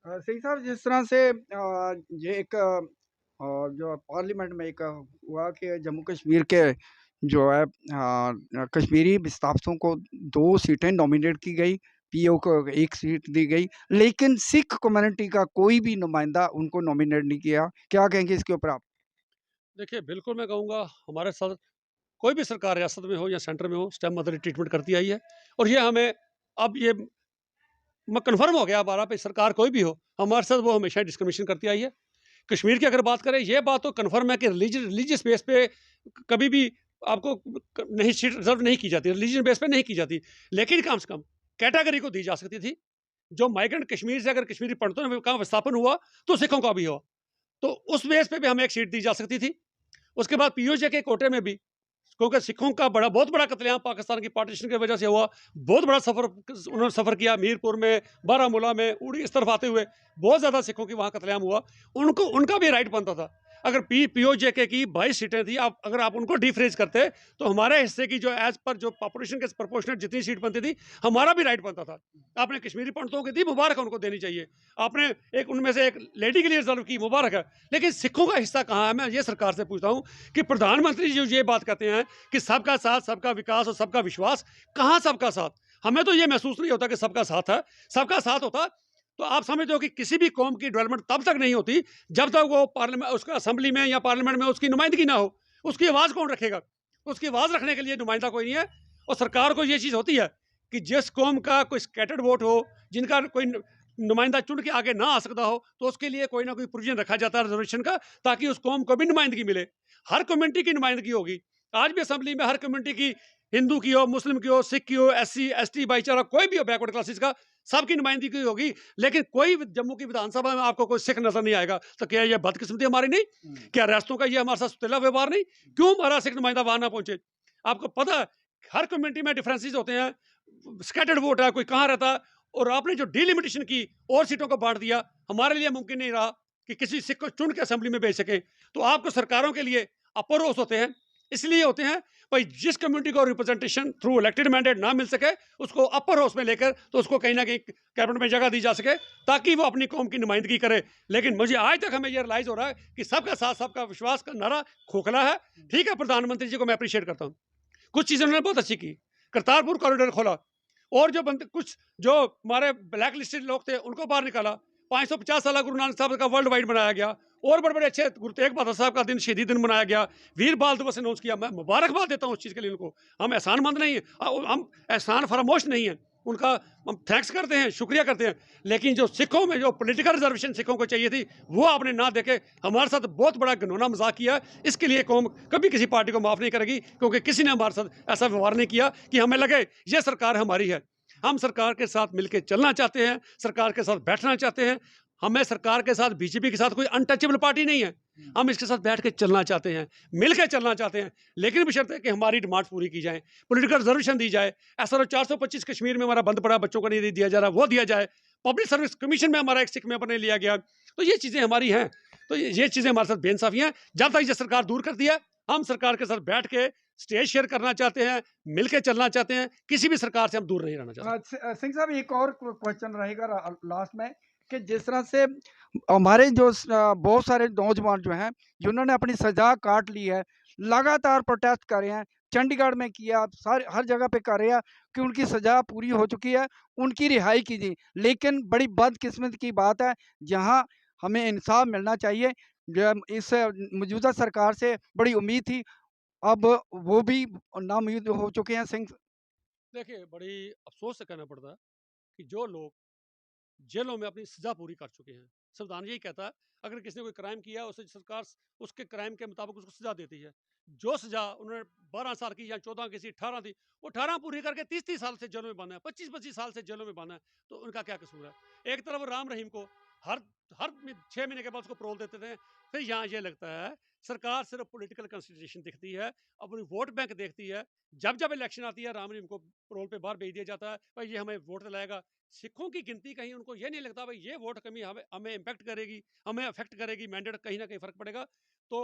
सिंह साहब जिस तरह से ये एक जो पार्लियामेंट में एक हुआ कि जम्मू कश्मीर के जो है कश्मीरी विस्थापितों को 2 सीटें नॉमिनेट की गई, पीओ को 1 सीट दी गई, लेकिन सिख कम्युनिटी का कोई भी नुमाइंदा उनको नॉमिनेट नहीं किया। क्या कहेंगे इसके ऊपर आप? देखिए, बिल्कुल मैं कहूँगा हमारे साथ कोई भी सरकार रियासत में हो या सेंटर में हो, स्टेम मदर ट्रीटमेंट करती आई है और ये हमें अब ये म कन्फर्म हो गया हमारा भई सरकार कोई भी हो, हमारे साथ वो हमेशा ही डिस्क्रिमिनेशन करती आई है। कश्मीर की अगर बात करें, ये बात तो कन्फर्म है कि रिलीजियस बेस पे कभी भी आपको नहीं सीट रिजर्व नहीं की जाती, रिलीजन बेस पे नहीं की जाती। लेकिन कम से कम कैटेगरी को दी जा सकती थी। जो माइग्रेंट कश्मीर से अगर कश्मीरी पंडितों में का विस्थापन हुआ, तो सिखों का भी हुआ। तो उस बेस पे भी हमें एक सीट दी जा सकती थी। उसके बाद पीओजे के कोटे में भी, क्योंकि सिखों का बहुत बड़ा कत्लेआम पाकिस्तान की पार्टीशन की वजह से हुआ। बहुत बड़ा सफर उन्होंने सफर किया, मीरपुर में, बारामूला में, उड़ी इस तरफ आते हुए बहुत ज्यादा सिखों की वहां कत्लेआम हुआ। उनको उनका भी राइट बनता था। अगर पीओजे की 22 सीटें थी, आप अगर आप उनको डिफ्रेज करते, तो हमारे हिस्से की जो एज पर जो पॉपुलेशन के प्रोपोर्शनेट जितनी सीट बनती थी, हमारा भी राइट बनता था। आपने कश्मीरी पंडितों की दी, मुबारक है, उनको देनी चाहिए। आपने एक उनमें से एक लेडी के लिए रिजर्व की, मुबारक है। लेकिन सिखों का हिस्सा कहाँ है? मैं ये सरकार से पूछता हूँ कि प्रधानमंत्री जी ये बात कहते हैं कि सबका साथ, सबका विकास और सबका विश्वास। कहाँ सबका साथ? हमें तो ये महसूस नहीं होता कि सबका साथ है। सबका साथ होता तो आप समझते हो कि किसी भी कौम की डेवलपमेंट तब तक नहीं होती जब तक वो पार्लियामेंट, उसका असेंबली में या पार्लियामेंट में उसकी नुमाइंदगी ना हो। उसकी आवाज़ कौन रखेगा? उसकी आवाज़ रखने के लिए नुमाइंदा कोई नहीं है। और सरकार को ये चीज़ होती है कि जिस कौम का कोई स्कैटर्ड वोट हो, जिनका कोई नुमाइंदा चुन के आगे ना आ सकता हो, तो उसके लिए कोई ना कोई प्रोविजन रखा जाता है रिजर्वेशन का, ताकि उस कौम को भी नुमाइंदगी मिले। हर कम्युनिटी की नुमाइंदगी होगी। आज भी असेंबली में हर कम्युनिटी की, हिंदू की हो, मुस्लिम की हो, सिख की हो, एससी एसटी भाईचारा कोई भी हो, बैकवर्ड क्लासेस का, सबकी नुमाइंदगी होगी। लेकिन कोई जम्मू की विधानसभा में आपको कोई सिख नजर नहीं आएगा। तो क्या ये बदकिस्मती हमारी नहीं? हुँ। क्या रियासतों का ये हमारे साथ सुतीला व्यवहार नहीं? क्यों हमारा सिख नुमाइंदा वहां ना पहुंचे? आपको पता है, हर कम्युनिटी में डिफरेंसेस होते हैं। स्कैटर्ड वोट है, कोई कहाँ रहता है। और आपने जो डिलिमिटेशन की और सीटों को बांट दिया, हमारे लिए मुमकिन नहीं रहा कि किसी सिख को चुन के असेंबली में भेज सके। तो आपको सरकारों के लिए अपर हाउस होते हैं, इसलिए होते हैं भाई, जिस कम्युनिटी को रिप्रेजेंटेशन थ्रू इलेक्टेड मैंडेट ना मिल सके, उसको अपर हाउस में लेकर, तो उसको कहीं ना कहीं कैबिनेट में जगह दी जा सके, ताकि वो अपनी कौम की नुमाइंदगी करे। लेकिन मुझे आज तक हमें यह रियलाइज हो रहा है कि सबका साथ सबका विश्वास का नारा खोखला है। ठीक है, प्रधानमंत्री जी को मैं अप्रिशिएट करता हूँ, कुछ चीजें उन्होंने बहुत अच्छी की। करतारपुर कॉरिडोर खोला, और जो बंद कुछ जो हमारे ब्लैक लिस्टेड लोग थे उनको बाहर निकाला। 550 साल गुरु नानक साहब का वर्ल्ड वाइड बनाया गया। और बड़े बड़े अच्छे गुरु तेग बहादुर साहब का दिन, शहीदी दिन मनाया गया। वीर बाल दिवस अनाउंस किया। मैं मुबारकबाद देता हूँ उस चीज़ के लिए उनको। हम एहसानमंद नहीं है, हम एहसान फरामोश नहीं है उनका। हम थैंक्स करते हैं, शुक्रिया करते हैं। लेकिन जो सिखों में जो पॉलिटिकल रिजर्वेशन सिखों को चाहिए थी, वो आपने ना देके हमारे साथ बहुत बड़ा घिनौना मजाक किया। इसके लिए कौम कभी किसी पार्टी को माफ नहीं करेगी, क्योंकि किसी ने हमारे साथ ऐसा व्यवहार नहीं किया कि हमें लगे ये सरकार हमारी है। हम सरकार के साथ मिलकर चलना चाहते हैं, सरकार के साथ बैठना चाहते हैं। हमें सरकार के साथ, बीजेपी के साथ कोई अनटचेबल पार्टी नहीं है। हुँ। हम इसके साथ बैठ के चलना चाहते हैं, मिलकर चलना चाहते हैं। लेकिन बशर्ते कि हमारी डिमांड पूरी की जाए, पॉलिटिकल रिजर्वेशन दी जाए। ऐसा 425 कश्मीर में हमारा बंद पड़ा, बच्चों को नहीं दिया जा रहा, वो दिया जाए। पब्लिक सर्विस कमीशन में हमारा एक सिख मेंबर नहीं लिया गया। तो ये चीजें हमारी हैं। तो ये चीजें हमारे साथ बेइंसाफी हैं। जब तक ये सरकार दूर करती है, हम सरकार के साथ बैठ के स्टेज शेयर करना चाहते हैं, मिलके चलना चाहते हैं। किसी भी सरकार से हम दूर नहीं रहना चाहते। सिंह साहब एक और क्वेश्चन रहेगा लास्ट में कि जिस तरह से हमारे जो बहुत सारे नौजवान जो हैं जिन्होंने अपनी सजा काट ली है, लगातार प्रोटेस्ट कर रहे हैं। चंडीगढ़ में किया, सारे हर जगह पे कर रहे हैं कि उनकी सजा पूरी हो चुकी है, उनकी रिहाई कीजिए। लेकिन बड़ी बदकिस्मत की बात है, जहाँ हमें इंसाफ मिलना चाहिए, इस मौजूदा सरकार से बड़ी उम्मीद थी, अब वो भी नाउम्मीद हो चुके हैं। सिंह देखिए, बड़ी अफ़सोस से कहना पड़ता है कि जो लोग जेलों में अपनी सज़ा पूरी कर चुके हैं, संविधान यही कहता है, अगर किसी ने कोई क्राइम किया, उसे सरकार उसके क्राइम के मुताबिक उसको सज़ा देती है। जो सज़ा उन्होंने 12 साल की या 14 की थी, 18 थी, वो 18 पूरी करके 30-30 साल से जेलों में बंद है, 25-25 साल से जेलों में बंद है। तो उनका क्या कसूर है? एक तरफ राम रहीम को हर हर 6 महीने के बाद उसको पैरोल देते थे। फिर यहाँ ये लगता है, सरकार सिर्फ़ पॉलिटिकल कंसिडरेशन देखती है, अपनी वोट बैंक देखती है। जब-जब इलेक्शन आती है, राम रहीम को पैरोल पे बाहर भेज दिया जाता है, भाई ये हमें वोट दिलाएगा। सिखों की गिनती कहीं उनको ये नहीं लगता भाई ये वोट कमी हमें हमें इम्पैक्ट करेगी, हमें अफेक्ट करेगी, मैंडेट कहीं ना कहीं फर्क पड़ेगा। तो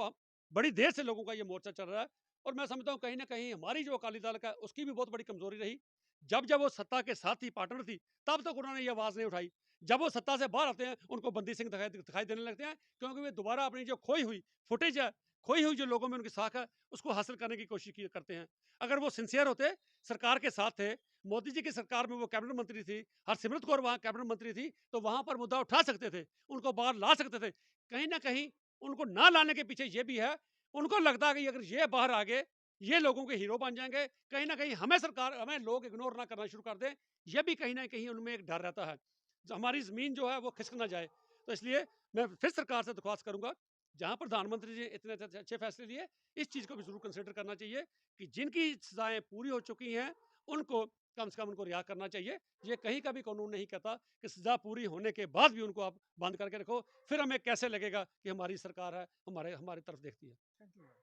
बड़ी देर से लोगों का ये मोर्चा चल रहा है। और मैं समझता हूँ कहीं ना कहीं हमारी जो अकाली दल का उसकी भी बहुत बड़ी कमजोरी रही जब जब वो सत्ता के साथ थी, पार्टनर थी, तब तक उन्होंने ये आवाज़ नहीं उठाई। जब वो सत्ता से बाहर आते हैं, उनको बंदी सिंह दिखाई दिखाई देने लगते हैं, क्योंकि वे दोबारा अपनी जो खोई हुई फुटेज है, खोई हुई जो लोगों में उनकी साख है, उसको हासिल करने की कोशिश की करते हैं। अगर वो सिंसियर होते, सरकार के साथ थे, मोदी जी की सरकार में वो कैबिनेट मंत्री थी, हरसिमरत कौर वहाँ कैबिनेट मंत्री थी, तो वहाँ पर मुद्दा उठा सकते थे, उनको बाहर ला सकते थे। कहीं न कहीं उनको ना लाने के पीछे ये भी है, उनको लगता है कि अगर ये बाहर आ गए, ये लोगों के हीरो बन जाएँगे, कहीं न कहीं हमें लोग इग्नोर ना करना शुरू कर दें, ये भी कहीं न कहीं उनमें एक डर रहता है। हमारी ज़मीन जो है वो खिसक ना जाए। तो इसलिए मैं फिर सरकार से दरख्वास्त करूँगा, जहाँ प्रधानमंत्री जी इतने अच्छे फैसले लिए, इस चीज़ को भी ज़रूर कंसिडर करना चाहिए कि जिनकी सज़ाएँ पूरी हो चुकी हैं, उनको कम से कम उनको रिहा करना चाहिए। ये कहीं का भी कानून नहीं कहता कि सज़ा पूरी होने के बाद भी उनको आप बंद करके रखो, फिर हमें कैसे लगेगा कि हमारी सरकार है, हमारे हमारी तरफ देखती है। Thank you.